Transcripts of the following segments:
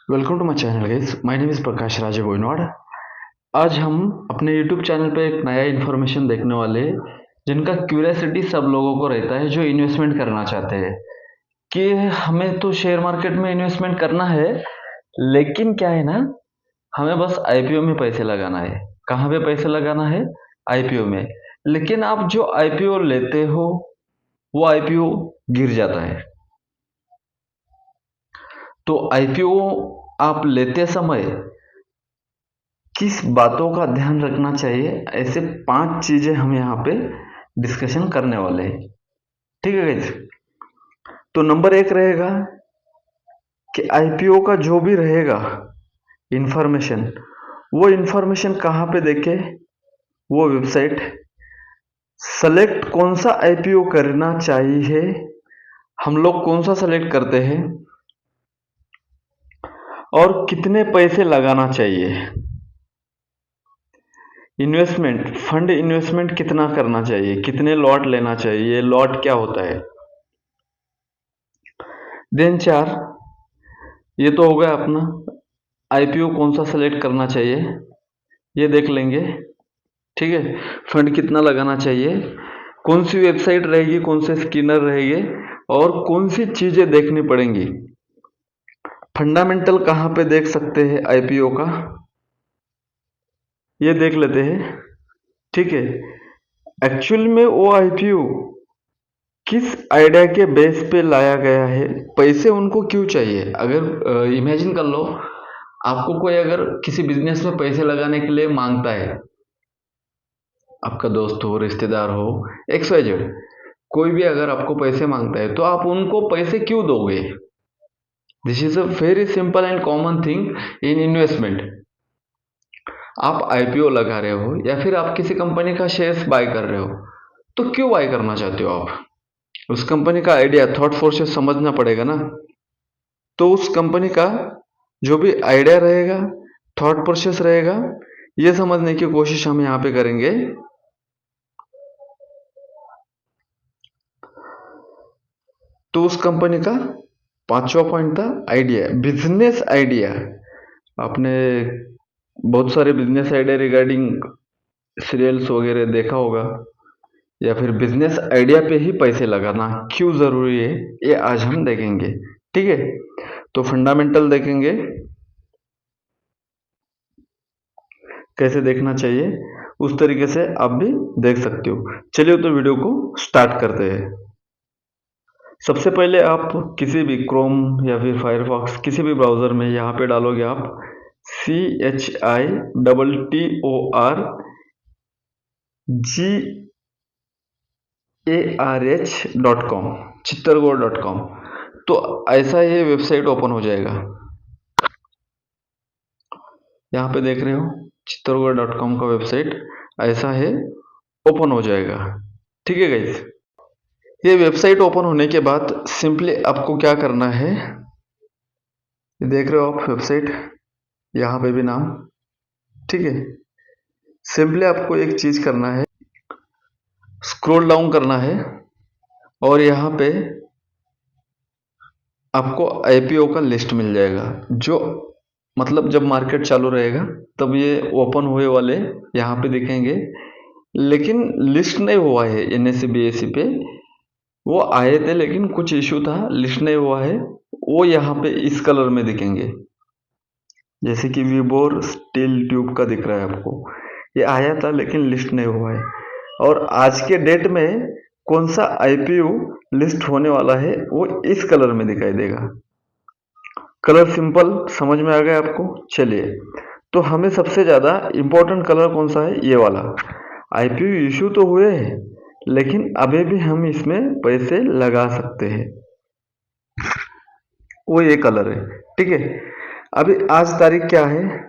Welcome to my channel guys. My name is Prakash Raj Boinwad. आज हम अपने यूट्यूब चैनल पे एक नया इन्फॉर्मेशन देखने वाले हैं, जिनका क्यूरियोसिटी सब लोगों को रहता है जो इन्वेस्टमेंट करना चाहते हैं कि हमें तो शेयर मार्केट में इन्वेस्टमेंट करना है, लेकिन क्या है ना, हमें बस आईपीओ में पैसे लगाना है। कहाँ पे पैसे लगाना है? आईपीओ में। लेकिन आप जो आईपीओ लेते हो वो आईपीओ गिर जाता है। तो आईपीओ आप लेते समय किस बातों का ध्यान रखना चाहिए, ऐसे 5 चीजें हम यहाँ पे डिस्कशन करने वाले हैं। ठीक है गाइज। तो नंबर 1 रहेगा कि आईपीओ का जो भी रहेगा इंफॉर्मेशन, वो इंफॉर्मेशन कहाँ पे देखे? वो वेबसाइट सेलेक्ट कौन सा आईपीओ करना चाहिए, हम लोग कौन सा सेलेक्ट करते हैं, और कितने पैसे लगाना चाहिए। इन्वेस्टमेंट फंड इन्वेस्टमेंट कितना करना चाहिए, कितने लॉट लेना चाहिए, लॉट क्या होता है। देन 4, ये तो हो गया अपना आईपीओ कौन सा सेलेक्ट करना चाहिए, ये देख लेंगे। ठीक है। फंड कितना लगाना चाहिए, कौन सी वेबसाइट रहेगी, कौन से स्कैनर रहेंगे, और कौन सी चीजें देखनी पड़ेंगी। फंडामेंटल कहाँ पे देख सकते हैं आईपीओ का, ये देख लेते हैं। ठीक है। एक्चुअल में वो आईपीओ किस आइडिया के बेस पे लाया गया है, पैसे उनको क्यों चाहिए। अगर इमेजिन कर लो, आपको कोई अगर किसी बिजनेस में पैसे लगाने के लिए मांगता है, आपका दोस्त हो, रिश्तेदार हो, XYZ, कोई भी अगर आपको पैसे मांगता है तो आप उनको पैसे क्यों दोगे। This is a very simple and common thing in investment. आप आईपीओ लगा रहे हो या फिर आप किसी कंपनी का शेयर्स बाय कर रहे हो, तो क्यों बाय करना चाहते हो आप? उस कंपनी का आइडिया, थॉट प्रोसेस समझना पड़ेगा ना। तो उस कंपनी का जो भी आइडिया रहेगा, थॉट प्रोसेस रहेगा, ये समझने की कोशिश हम यहाँ पे करेंगे। तो उस कंपनी का 5वां पॉइंट था आइडिया, बिजनेस आइडिया। आपने बहुत सारे बिजनेस आइडिया रिगार्डिंग सीरियल्स वगैरह देखा होगा, या फिर बिजनेस आइडिया पे ही पैसे लगाना क्यों जरूरी है, ये आज हम देखेंगे। ठीक है। तो फंडामेंटल देखेंगे, कैसे देखना चाहिए, उस तरीके से आप भी देख सकते हो। चलिए तो वीडियो को स्टार्ट करते हैं। सबसे पहले आप किसी भी क्रोम या फिर फायरफॉक्स, किसी भी ब्राउजर में यहाँ पे डालोगे आप CHITTORGARH.com, चित्तरगढ़.com। तो ऐसा ये वेबसाइट ओपन हो जाएगा। यहाँ पे देख रहे हो चित्तरगढ़.com का वेबसाइट ऐसा है, ओपन हो जाएगा। ठीक है गाइस। ये वेबसाइट ओपन होने के बाद सिंपली आपको क्या करना है, ये देख रहे हो आप वेबसाइट, यहाँ पे भी नाम। ठीक है। सिंपली आपको एक चीज करना है, स्क्रॉल डाउन करना है, और यहाँ पे आपको आईपीओ का लिस्ट मिल जाएगा। जो मतलब जब मार्केट चालू रहेगा तब ये ओपन हुए वाले यहाँ पे दिखेंगे, लेकिन लिस्ट नहीं हुआ है NSE BSE पे। वो आए थे लेकिन कुछ इशू था, लिस्ट नहीं हुआ है। वो यहाँ पे इस कलर में दिखेंगे, जैसे कि विबोर स्टील ट्यूब का दिख रहा है आपको। ये आया था लेकिन लिस्ट नहीं हुआ है। और आज के डेट में कौन सा आईपीओ लिस्ट होने वाला है वो इस कलर में दिखाई देगा। कलर सिंपल समझ में आ गया आपको। चलिए, तो हमें सबसे ज्यादा इंपॉर्टेंट कलर कौन सा है, ये वाला। आईपीओ इशू तो हुए हैं लेकिन अभी भी हम इसमें पैसे लगा सकते हैं, वो ये कलर है। ठीक है। अभी आज तारीख क्या है,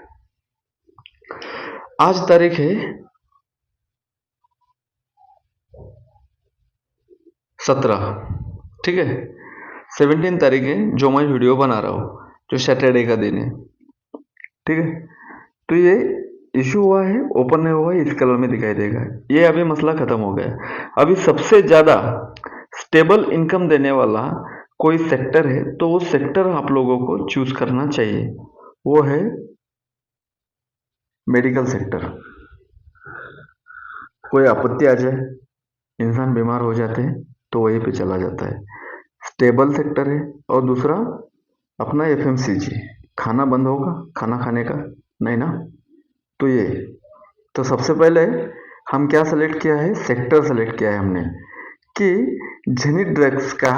आज तारीख है 17। ठीक है। 17 तारीख है जो मैं वीडियो बना रहा हूँ, जो सैटरडे का दिन है। ठीक है। तो ये इशू हुआ है, ओपन नहीं हुआ है, इस कलर में दिखाई देगा। ये अभी मसला खत्म हो गया। अभी सबसे ज्यादा स्टेबल इनकम देने वाला कोई सेक्टर है तो वो सेक्टर आप लोगों को चूज करना चाहिए, वो है मेडिकल सेक्टर। कोई आपत्ति आ जाए, इंसान बीमार हो जाते हैं तो वहीं पे चला जाता है। स्टेबल सेक्टर है। और दूसरा अपना एफएमसीजी, खाना बंद होगा खाना खाने का, नहीं ना। तो ये, तो सबसे पहले हम क्या सेलेक्ट किया है, सेक्टर सेलेक्ट किया है हमने कि जेनिथ ड्रग्स का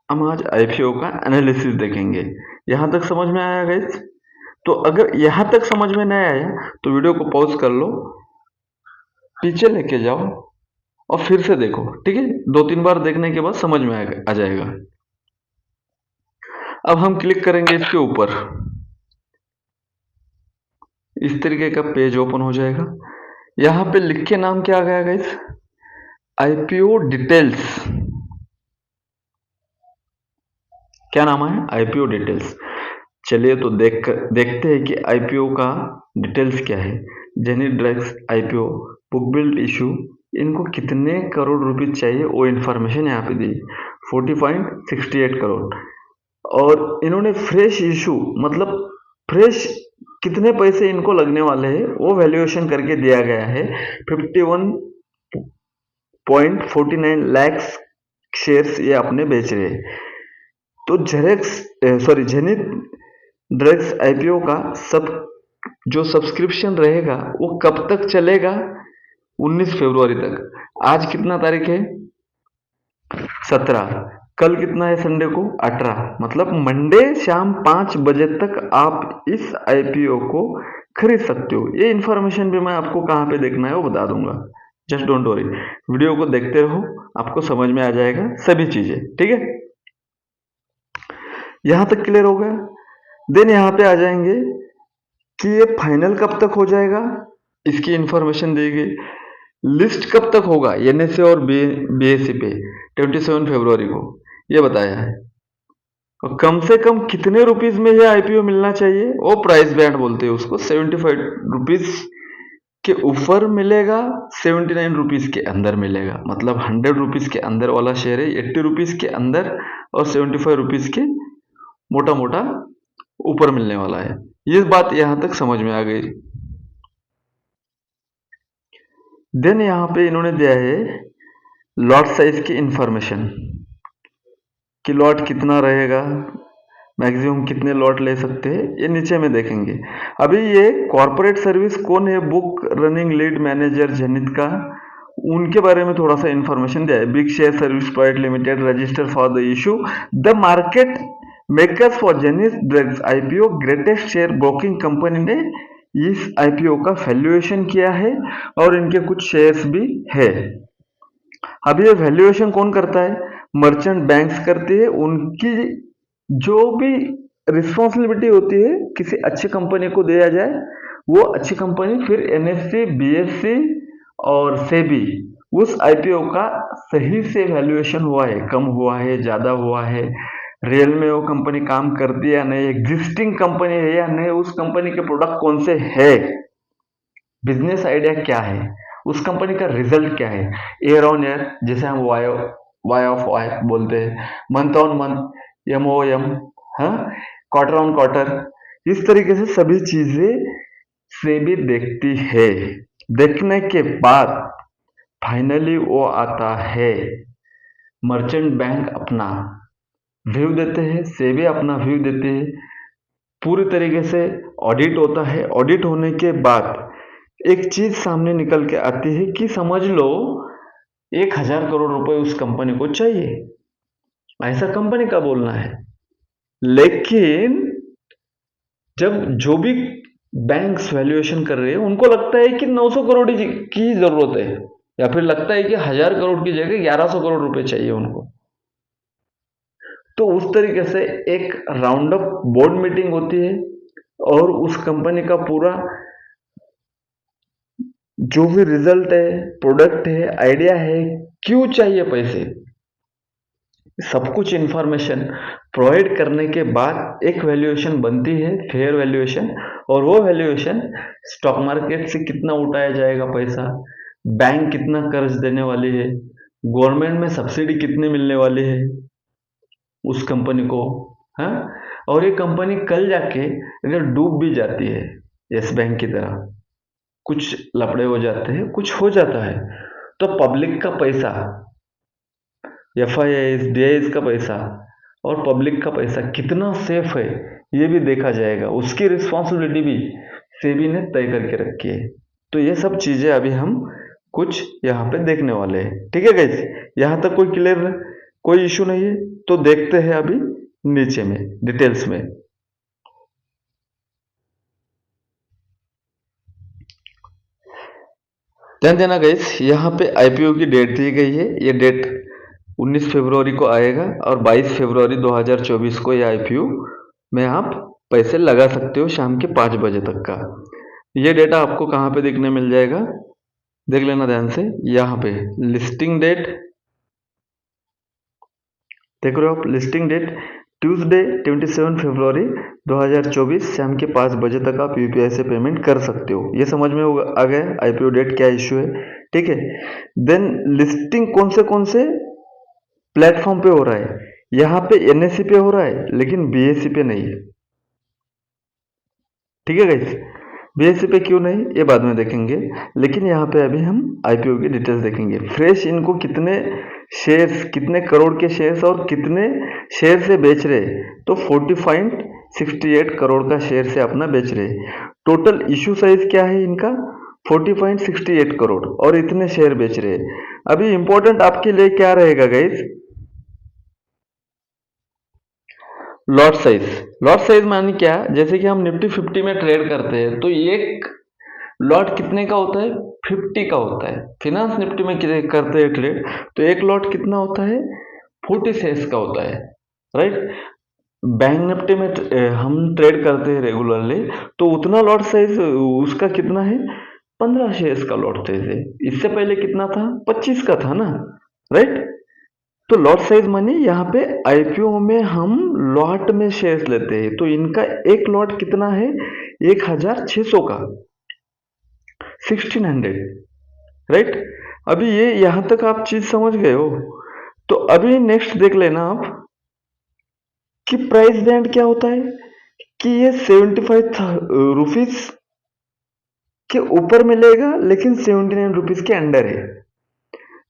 हम आज आईपीओ का एनालिसिस देखेंगे। यहां तक समझ में आया गाइस? तो अगर यहां तक समझ में नहीं आया तो वीडियो को पॉज कर लो, पीछे लेके जाओ और फिर से देखो, ठीक है? 2-3 बार देखने के बाद समझ में आ जाएगा। अब हम क्लिक करेंगे इसके ऊपर, इस तरीके का पेज ओपन हो जाएगा। यहाँ पे लिख के नाम क्या आ गया गाइस, आईपीओ डिटेल्स। क्या नाम है, आईपीओ डिटेल्स। चलिए तो देखते हैं कि आईपीओ का डिटेल्स क्या है। Zenith drugs IPO book build issue, इनको कितने करोड़ रुपए चाहिए वो इन्फॉर्मेशन यहाँ पे दी, 40.68 करोड़। और इन्होंने फ्रेश इशू मतलब फ्रेश कितने पैसे इनको लगने वाले हैं वो वैल्यूएशन करके दिया गया है। 51.49 लैक्स शेयर्स ये अपने बेच रहे हैं। तो जेनिथ ड्रग्स आईपीओ का जो सब्सक्रिप्शन रहेगा वो कब तक चलेगा, 19 फरवरी तक। आज कितना तारीख है, 17। कल कितना है, संडे को 18। मतलब मंडे शाम 5 बजे तक आप इस आईपीओ को खरीद सकते हो। ये इन्फॉर्मेशन भी मैं आपको कहाँ पे देखना है वो बता दूंगा। जस्ट डोंट वरी, वीडियो को देखते रहो, आपको समझ में आ जाएगा सभी चीजें, ठीक है? यहां तक क्लियर हो गया। देन यहाँ पे आ जाएंगे कि ये फाइनल कब तक हो जाएगा, इसकी इंफॉर्मेशन दी गई। लिस्ट कब तक होगा एनएसए और बीएसई पे, 27 फरवरी को ये बताया है। और कम से कम कितने रुपीस में ये आईपीओ मिलना चाहिए, वो प्राइस बैंड बोलते हैं उसको। 75 रुपीज के ऊपर मिलेगा, 79 रुपीज के अंदर मिलेगा। मतलब 100 रुपीज के अंदर वाला शेयर है 80 रुपीज के अंदर, और 75 रुपीज के मोटा मोटा ऊपर मिलने वाला है। ये बात यहां तक समझ में आ गई। देन यहाँ पे इन्होंने दिया है लॉट साइज की इंफॉर्मेशन, कि लॉट कितना रहेगा, मैक्सिमम कितने लॉट ले सकते हैं, ये नीचे में देखेंगे। अभी ये कॉर्पोरेट सर्विस कौन है, book running lead manager zenith का, उनके बारे में थोड़ा सा इंफॉर्मेशन दिया है। Big share service private limited register for the issue the market makers for zenith drugs IPO, greatest share broking company ने इस आईपीओ का वैल्यूएशन किया है और इनके कुछ शेयर्स भी है। अब ये वैल्यूएशन कौन करता है, मर्चेंट बैंक्स करती है। उनकी जो भी रिस्पॉन्सिबिलिटी होती है किसी अच्छी कंपनी को दिया जाए, वो अच्छी कंपनी फिर एनएससी बीएससी और सेबी उस आईपीओ का सही से वैल्यूएशन हुआ है, कम हुआ है, ज्यादा हुआ है, रियल में वो कंपनी काम करती है या नहीं, एग्जिस्टिंग कंपनी है या नहीं, उस कंपनी के प्रोडक्ट कौन से है, बिजनेस आइडिया क्या है, उस कंपनी का रिजल्ट क्या है, ईयर ऑन ईयर जैसे हम वाई ऑफ वाई बोलते हैं, month on month M O M, हाँ, क्वार्टर ऑन क्वार्टर, इस तरीके से सभी चीजें से भी देखती है। देखने के बाद फाइनली वो आता है, मर्चेंट बैंक अपना व्यू देते हैं, सेबी अपना व्यू देते हैं, पूरी तरीके से ऑडिट होता है। ऑडिट होने के बाद एक चीज सामने निकल के आती है कि समझ लो 1,000 करोड़ रुपए उस कंपनी को चाहिए, ऐसा कंपनी का बोलना है। लेकिन जब जो भी बैंक्स वैल्यूएशन कर रहे हैं उनको लगता है कि 900 करोड़ की जरूरत है, या फिर लगता है कि 1,000 करोड़ की जगह 1100 करोड़ रुपए चाहिए उनको। तो उस तरीके से एक राउंड अप बोर्ड मीटिंग होती है और उस कंपनी का पूरा जो भी रिजल्ट है, प्रोडक्ट है, आइडिया है, क्यों चाहिए पैसे, सब कुछ इंफॉर्मेशन प्रोवाइड करने के बाद एक वैल्यूएशन बनती है, फेयर वैल्यूएशन। और वो वैल्यूएशन स्टॉक मार्केट से कितना उठाया जाएगा पैसा, बैंक कितना कर्ज देने वाली है, गवर्नमेंट में सब्सिडी कितनी मिलने वाली है, उस कंपनी को, है। और ये कंपनी कल जाके अगर डूब भी जाती है यस बैंक की तरह, कुछ लफड़े हो जाते हैं, कुछ हो जाता है, तो पब्लिक का पैसा, एफआईआई डीआईएस का पैसा और पब्लिक का पैसा कितना सेफ है ये भी देखा जाएगा। उसकी रिस्पॉन्सिबिलिटी भी सेबी ने तय करके रखी है। तो ये सब चीजें अभी हम कुछ यहाँ पे देखने वाले हैं। ठीक है गाइस, यहाँ तक कोई क्लियर, कोई इशू नहीं है? तो देखते हैं अभी नीचे में डिटेल्स में। ध्यान देना गाइस, यहाँ पे आईपीओ की डेट दी गई है। ये डेट 19 फरवरी को आएगा और 22 फरवरी 2024 को ये आईपीओ में आप पैसे लगा सकते हो शाम के 5 बजे तक का। ये डेटा आपको कहाँ पे देखने मिल जाएगा, देख लेना ध्यान से। यहाँ पे लिस्टिंग डेट देख रहे हो आप, लिस्टिंग डेट ट्यूसडे 27 फरवरी 2024 शाम के 5 बजे तक आप यूपीआई से पेमेंट कर सकते हो। ये समझ में आ गया आईपीओ डेट क्या इश्यू है। ठीक है, देन लिस्टिंग कौन से प्लेटफॉर्म पे हो रहा है। यहाँ पे एनएससी पे हो रहा है लेकिन बीएससी पे नहीं है। ठीक है गाइस, बीएससी पे क्यों नहीं ये बाद में देखेंगे, लेकिन यहाँ पे अभी हम आईपीओ की डिटेल्स देखेंगे। फ्रेश इनको कितने शेयर्स, कितने करोड़ के शेयर्स और कितने शेयर से बेच रहे, तो 40.68 करोड़ का शेयर से अपना बेच रहे। टोटल इश्यू साइज क्या है इनका, 40.68 करोड़ और इतने शेयर बेच रहे। अभी इंपॉर्टेंट आपके लिए क्या रहेगा guys, lot size. Lot size माने क्या, जैसे कि हम निफ्टी 50 में ट्रेड करते हैं तो एक लॉट कितने का होता है, 50 का होता है। फिनांस निफ्टी में करते हैं ट्रेड तो एक लॉट कितना होता है, 40 शेयर्स का होता है, राइट। बैंक निफ्टी में हम ट्रेड करते हैं रेगुलरली तो उतना लॉट साइज उसका कितना है, 15 शेयर्स का लॉट साइज है। इससे पहले कितना था, 25 का था ना, राइट। तो लॉट साइज माने यहाँ पे आईपीओ में हम लॉट में शेयर्स लेते हैं तो इनका एक लॉट कितना है, 1600 का, 1600, राइट। अभी ये यहां तक आप चीज समझ गए हो। तो अभी नेक्स्ट देख लेना आप कि प्राइस बैंड क्या होता है, कि ये 75 रुपीज के ऊपर मिलेगा लेकिन 79 रुपीज के अंडर है।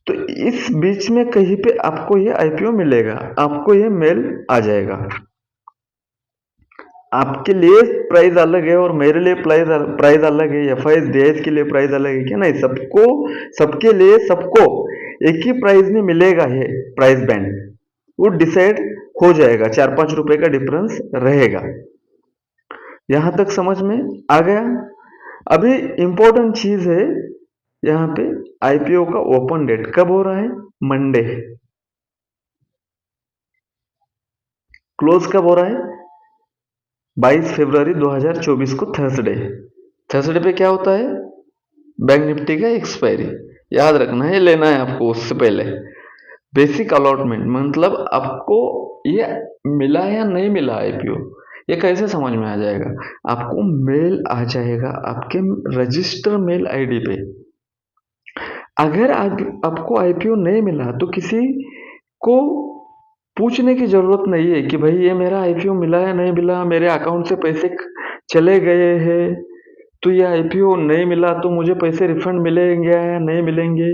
तो इस बीच में कहीं पे आपको ये आईपीओ मिलेगा, आपको ये मेल आ जाएगा। आपके लिए प्राइस अलग है और मेरे लिए प्राइस अलग है, एफआईएस डीआईएस के लिए प्राइस अलग है, क्या नहीं, सबको, सबके लिए सबको एक ही प्राइस में मिलेगा। ये प्राइस बैंड वो डिसाइड हो जाएगा, 4-5 रुपए का डिफरेंस रहेगा। यहां तक समझ में आ गया। अभी इंपॉर्टेंट चीज है यहाँ पे, आईपीओ का ओपन डेट कब हो रहा है, मंडे। क्लोज कब हो रहा है, 22 फरवरी 2024 को थर्सडे। थर्सडे पे क्या होता है, बैंक निफ्टी का एक्सपायरी। याद रखना है, लेना है आपको उससे पहले। बेसिक अलॉटमेंट मतलब आपको ये मिला या नहीं मिला आईपीओ, ये कैसे समझ में आ जाएगा, आपको मेल आ जाएगा आपके रजिस्टर मेल आईडी पे। अगर आपको आईपीओ नहीं मिला तो किसी को पूछने की जरूरत नहीं है कि भाई ये मेरा आईपीओ मिला या नहीं मिला, मेरे अकाउंट से पैसे चले गए हैं तो ये आईपीओ नहीं मिला तो मुझे पैसे रिफंड मिलेंगे या नहीं मिलेंगे।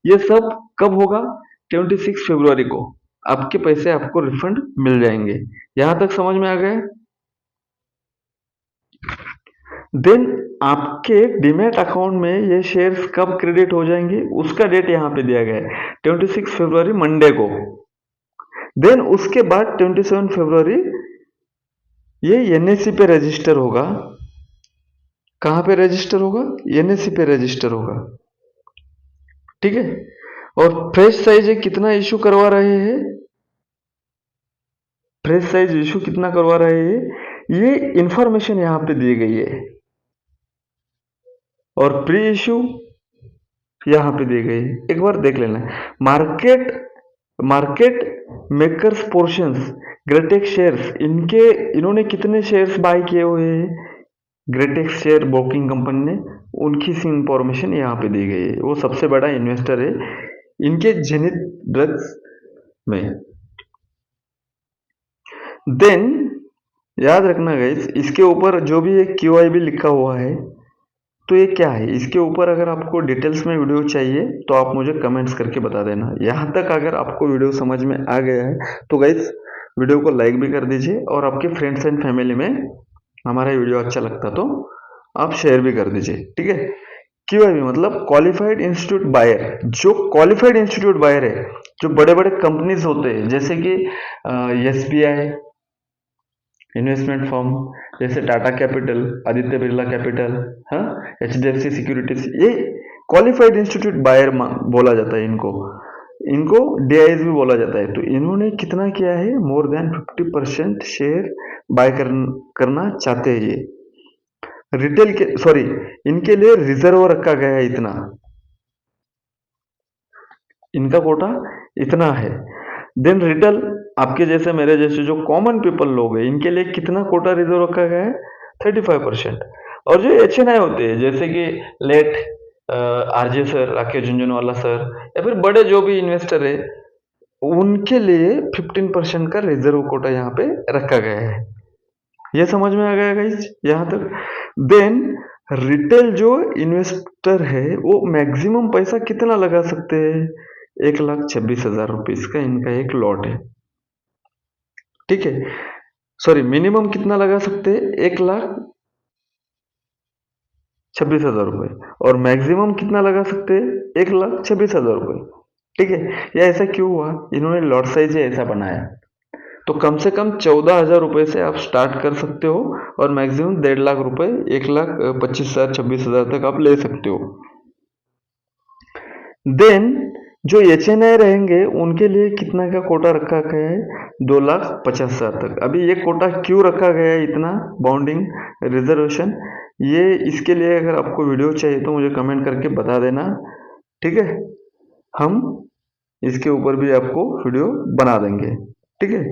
ये सब कब होगा, 26 फरवरी को आपके पैसे आपको रिफंड मिल जाएंगे। यहां तक समझ में आ गया। देन आपके डीमैट अकाउंट में ये शेयर्स कब क्रेडिट हो जाएंगे, उसका डेट यहाँ पे दिया गया है 26 फरवरी मंडे को। देन उसके बाद 27 फरवरी ये एनएससी पे रजिस्टर होगा। कहां पे रजिस्टर होगा, एनएससी पे रजिस्टर होगा। ठीक है, और फ्रेश साइज कितना इशू करवा रहे हैं, फ्रेश साइज इशू कितना करवा रहे हैं, ये इंफॉर्मेशन यहां पे दी गई है। और प्री इशू यहां पे दी गई है, एक बार देख लेना। Market market makers portions Gretex shares, इन्होंने कितने शेयर्स बाय किए हुए हैं, ग्रेटेक्स शेयर ब्रोकिंग कंपनी ने, उनकी सी इंफॉर्मेशन यहाँ पे दी गई है। वो सबसे बड़ा इन्वेस्टर है इनके जेनिथ ड्रग्स में। देन याद रखना गाइस, इसके ऊपर जो भी एक QIB लिखा हुआ है, तो ये क्या है, इसके ऊपर अगर आपको डिटेल्स में वीडियो चाहिए तो आप मुझे कमेंट्स करके बता देना। यहाँ तक अगर आपको वीडियो समझ में आ गया है तो गाइस वीडियो को लाइक भी कर दीजिए, और आपके फ्रेंड्स एंड फैमिली में हमारा वीडियो अच्छा लगता तो आप शेयर भी कर दीजिए, ठीक है। QIB मतलब क्वालिफाइड इंस्टीट्यूट बायर। जो क्वालिफाइड इंस्टीट्यूट बायर है, जो बड़े बड़े कंपनीज होते हैं जैसे कि SBI इन्वेस्टमेंट फर्म, जैसे टाटा कैपिटल, आदित्य बिरला कैपिटल, हाँ, HDFC सिक्योरिटीज, ये क्वालिफाइड इंस्टीट्यूट बायर बोला जाता है इनको। इनको DIs भी बोला जाता है। तो इन्होंने कितना किया है, मोर देन 50% शेयर बाय करना चाहते हैं ये। रिटेल के, सॉरी, इनके लिए रिजर्व रखा गया है इतना, इनका कोटा इतना है। देन रिटेल, आपके जैसे मेरे जैसे जो कॉमन पीपल लोग हैं, इनके लिए कितना कोटा रिजर्व रखा गया है, 35%। और जो HNI होते हैं जैसे कि late RJ sir, Rakesh Jhunjhunwala sir, या फिर बड़े जो भी इन्वेस्टर है, उनके लिए 15% का रिजर्व कोटा यहाँ पे रखा गया है। ये समझ में आ गया गाइस यहाँ तक। देन रिटेल जो इन्वेस्टर है वो मैक्सिमम पैसा कितना लगा सकते हैं, 1,26,000 रुपीज का इनका एक लॉट है, ठीक है। सॉरी, मिनिमम कितना लगा सकते हैं, 1,26,000 रुपये, और मैक्सिमम कितना लगा सकते हैं, 1,26,000 रुपये, ठीक है। ये ऐसा क्यों हुआ, इन्होंने लॉट साइज ऐसा बनाया। तो कम से कम 14,000 रुपये से आप स्टार्ट कर सकते हो, और मैक्सिमम 1.5 लाख रुपये, 1,25,000 26,000 तक आप ले सकते हो। देन जो HNI रहेंगे उनके लिए कितना का कोटा रखा गया है, 2,50,000 तक। अभी ये कोटा क्यों रखा गया है इतना, बाउंडिंग रिजर्वेशन, ये इसके लिए अगर आपको वीडियो चाहिए तो मुझे कमेंट करके बता देना, ठीक है। हम इसके ऊपर भी आपको वीडियो बना देंगे, ठीक है।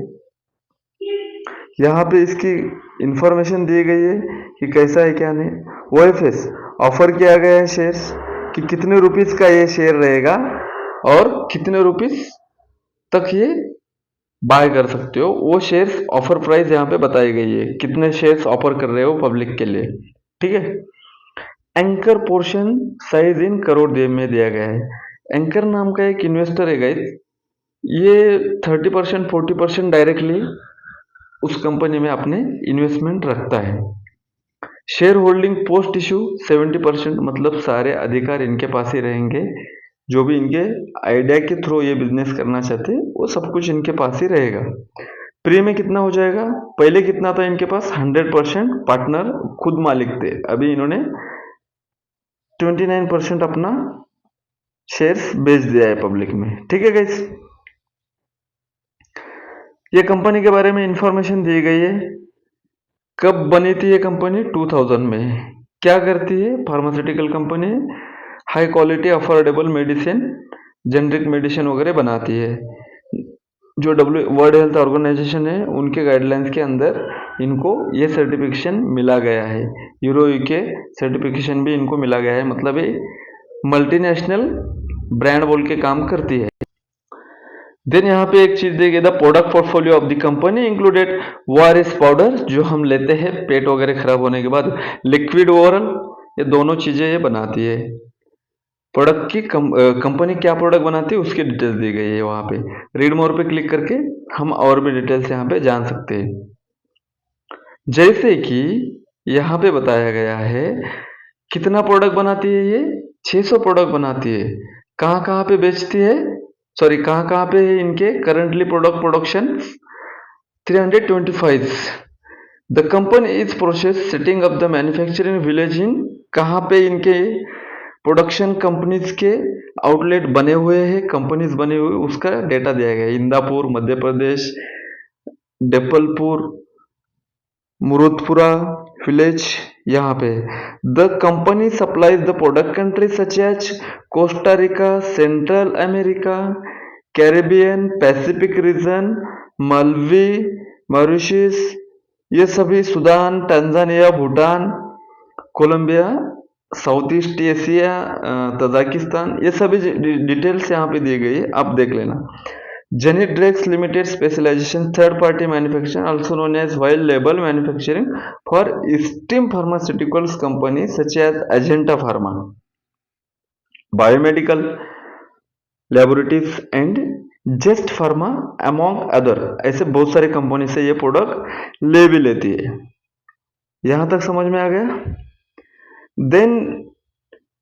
यहाँ पे इसकी इंफॉर्मेशन दी गई है कि कैसा है क्या नहीं। OFS ऑफर किया गया है शेयर्स कि कितने रुपीस का ये शेयर रहेगा और कितने रुपीस तक ये बाय कर सकते हो। वो शेयर्स ऑफर प्राइस यहाँ पे बताई गई है, कितने शेयर्स ऑफर कर रहे हो पब्लिक के लिए, ठीक है। Anchor portion size in crore में दिया गया है। एंकर नाम का एक इन्वेस्टर है गाइस, ये 30% 40% डायरेक्टली उस कंपनी में अपने इन्वेस्टमेंट रखता है। शेयर होल्डिंग पोस्ट इशू 70%, मतलब सारे अधिकार इनके पास ही रहेंगे। जो भी इनके आइडिया के थ्रू ये बिजनेस करना चाहते हैं वो सब कुछ इनके पास ही रहेगा। प्री में कितना हो जाएगा, पहले कितना था इनके पास, 100% पार्टनर खुद मालिक थे, अभी इन्होंने 29% अपना शेयर्स बेच दिया है पब्लिक में, ठीक है गाइस। ये कंपनी के बारे में इंफॉर्मेशन दी गई है। कब बनी थी ये कंपनी, 2000 में। क्या करती है, pharmaceutical company, high quality affordable medicine, generic medicine वगैरह बनाती है। जो वर्ल्ड हेल्थ ऑर्गेनाइजेशन है उनके गाइडलाइंस के अंदर इनको ये सर्टिफिकेशन मिला गया है। यूरो यूके सर्टिफिकेशन भी इनको मिला गया है, मतलब ये मल्टीनेशनल ब्रांड बोल के काम करती है। देन यहाँ पे एक चीज देखिए, the product portfolio of the company included ORS powder, जो हम लेते हैं पेट वगैरह खराब होने के बाद, लिक्विड ओरल, ये दोनों चीजें ये बनाती है। प्रोडक्ट की कंपनी क्या प्रोडक्ट बनाती है उसकी डिटेल्स दी गई है वहां पे। रीड मोर पे क्लिक करके हम और भी डिटेल्स यहाँ पे जान सकते हैं। जैसे कि यहाँ पे बताया गया है कितना प्रोडक्ट बनाती है ये, 600 प्रोडक्ट बनाती है। कहाँ कहाँ पे बेचती है, सॉरी कहाँ कहाँ पे है इनके currently product production, 325। The company is process setting up the manufacturing village in, कहाँ पे इनके प्रोडक्शन कंपनीज के आउटलेट बने हुए हैं, कंपनीज बने हुए, उसका डेटा दिया गया है। इंदापुर मध्य प्रदेश, डेपलपुर, मुरुदपुरा विलेज यहाँ पे। The company supplies the product country such as Costa Rica, Central America, Caribbean, Pacific region, Malawi, Mauritius, ये सभी, Sudan, Tanzania, Bhutan, Colombia, South East Asia, Tajikistan, ये सभी डिटेल्स यहाँ पे दी गई है, आप देख लेना। Genedrex Limited specialization third party manufacturing, also known as white label manufacturing for esteemed pharmaceuticals companies such as Agenta Pharma, Biomedical Laboratories and Just Pharma among other। ऐसे बहुत सारी कंपनी से ये प्रोडक्ट ले भी लेती है। यहां तक समझ में आ गया। देन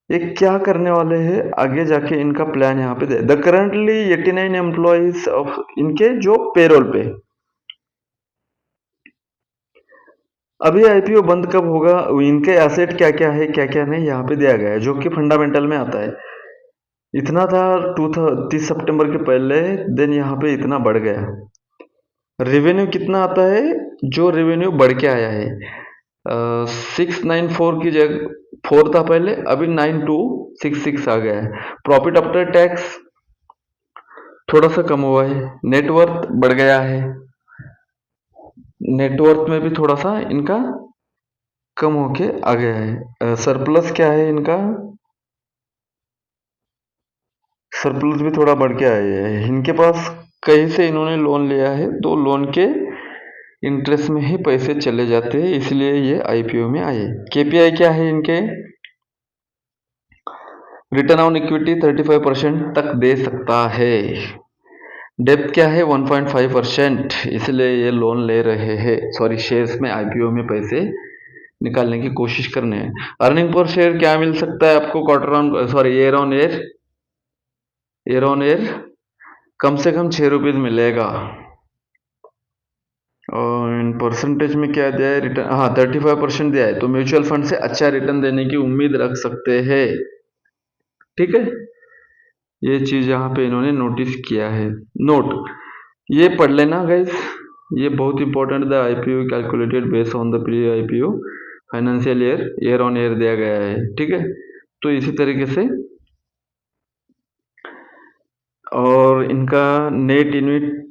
ये क्या करने वाले हैं आगे जाके, इनका प्लान यहाँ पे दे। द करंटली 89 एम्प्लॉइज ऑफ इनके जो पेरोल पे। अभी आईपीओ बंद कब होगा, इनके एसेट क्या क्या है क्या क्या नहीं यहाँ पे दिया गया है, जो कि फंडामेंटल में आता है। इतना था 30 सितंबर के पहले, देन यहाँ पे इतना बढ़ गया। रेवेन्यू कितना आता है, जो रेवेन्यू बढ़ के आया है 694 की जगह 4 था पहले, अभी 9266 आ गया है। प्रॉफिट आफ्टर टैक्स थोड़ा सा कम हुआ है। नेटवर्थ बढ़ गया है, नेटवर्थ में भी थोड़ा सा इनका कम होके आ गया है। सरप्लस क्या है इनका, सरप्लस भी थोड़ा बढ़ के आया है। इनके पास कहीं से इन्होंने लोन लिया है, तो लोन के इंटरेस्ट में ही पैसे चले जाते हैं, इसलिए ये आईपीओ में आए। केपीआई क्या है इनके, रिटर्न ऑन इक्विटी 35% तक दे सकता है। डेप्थ क्या है 1.5%, इसलिए ये लोन ले रहे हैं। सॉरी, शेयर्स में आईपीओ में पैसे निकालने की कोशिश करने हैं। अर्निंग पर शेयर क्या मिल सकता है आपको quarter on, sorry year on year, year on year कम से कम 6 रुपीज मिलेगा। और इन परसेंटेज में क्या दिया है रिटर्न, हाँ 35% दिया है, तो म्यूचुअल फंड से अच्छा रिटर्न देने की उम्मीद रख सकते हैं। ठीक है, ये चीज यहाँ पे इन्होंने नोटिस किया है। नोट ये पढ़ लेना गाइस, ये बहुत important. The IPO calculated based on the pre IPO financial year, year on year दिया गया है। ठीक है, तो इसी तरीके से। और इनका नेट यूनिट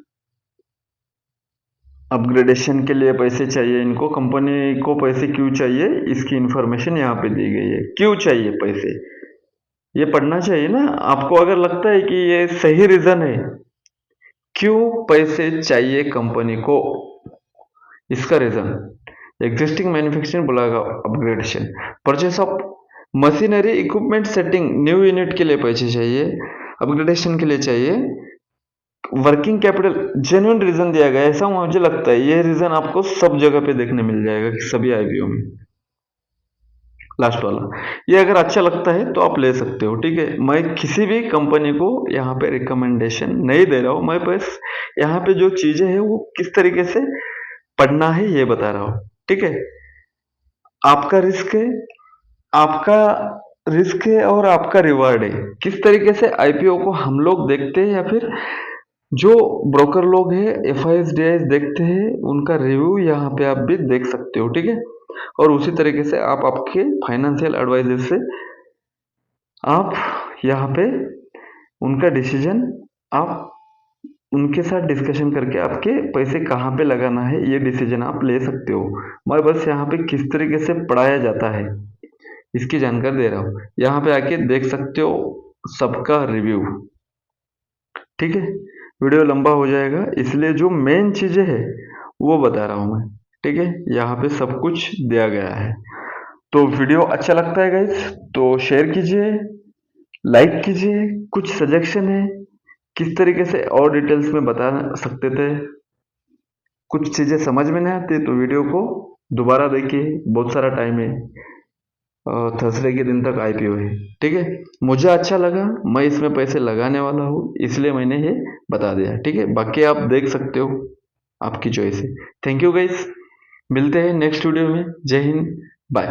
अपग्रेडेशन के लिए पैसे चाहिए इनको, कंपनी को पैसे क्यों चाहिए इसकी इंफॉर्मेशन यहाँ पे दी गई है। क्यों चाहिए पैसे, ये पढ़ना चाहिए ना आपको। अगर लगता है कि ये सही रीजन है क्यों पैसे चाहिए कंपनी को, इसका रीजन एग्जिस्टिंग मैन्युफैक्चरिंग बोलागा upgradation, purchase of machinery equipment setting, new unit के लिए पैसे चाहिए, अपग्रेडेशन के लिए चाहिए, वर्किंग कैपिटल। जेन्युइन रीजन दिया गया है, ऐसा मुझे लगता है ये रीजन आपको सब जगह पे देखने मिल जाएगा कि सभी आईपीओ में। लास्ट वाला, ये अगर अच्छा लगता है तो आप ले सकते हो। ठीक है, मैं किसी भी कंपनी को यहाँ पे रिकमेंडेशन नहीं दे रहा हूँ, मैं बस यहाँ पे जो चीजें हैं वो किस तरीके से पढ़ना है ये बता रहा हूँ। ठीक है, आपका रिस्क है, आपका रिस्क है और आपका रिवार्ड है। किस तरीके से आईपीओ को हम लोग देखते हैं या फिर जो ब्रोकर लोग हैं एफआईएस डीआईएस देखते हैं, उनका रिव्यू यहाँ पे आप भी देख सकते हो। ठीक है, और उसी तरीके से आप आपके फाइनेंशियल एडवाइजर से आप यहाँ पे उनका डिसीजन, आप उनके साथ डिस्कशन करके आपके पैसे कहाँ पे लगाना है ये डिसीजन आप ले सकते हो। मैं बस यहाँ पे किस तरीके से पढ़ाया जाता है इसकी जानकारी दे रहा हूँ। यहाँ पे आके देख सकते हो सबका रिव्यू। ठीक है, वीडियो लंबा हो जाएगा, इसलिए जो मेन चीजें है वो बता रहा हूँ मैं। ठीक है, यहाँ पे सब कुछ दिया गया है। तो वीडियो अच्छा लगता है गाइस तो शेयर कीजिए, लाइक कीजिए। कुछ सजेशन है किस तरीके से और डिटेल्स में बता सकते थे, कुछ चीजें समझ में नहीं आती तो वीडियो को दोबारा देखिए, बहुत सारा टाइम है, थर्सडे के दिन तक आईपीओ है। ठीक है, मुझे अच्छा लगा, मैं इसमें पैसे लगाने वाला हूँ, इसलिए मैंने ये बता दिया। ठीक है, बाकी आप देख सकते हो, आपकी चॉइस है। थैंक यू गाइस, मिलते हैं नेक्स्ट वीडियो में। जय हिंद, बाय।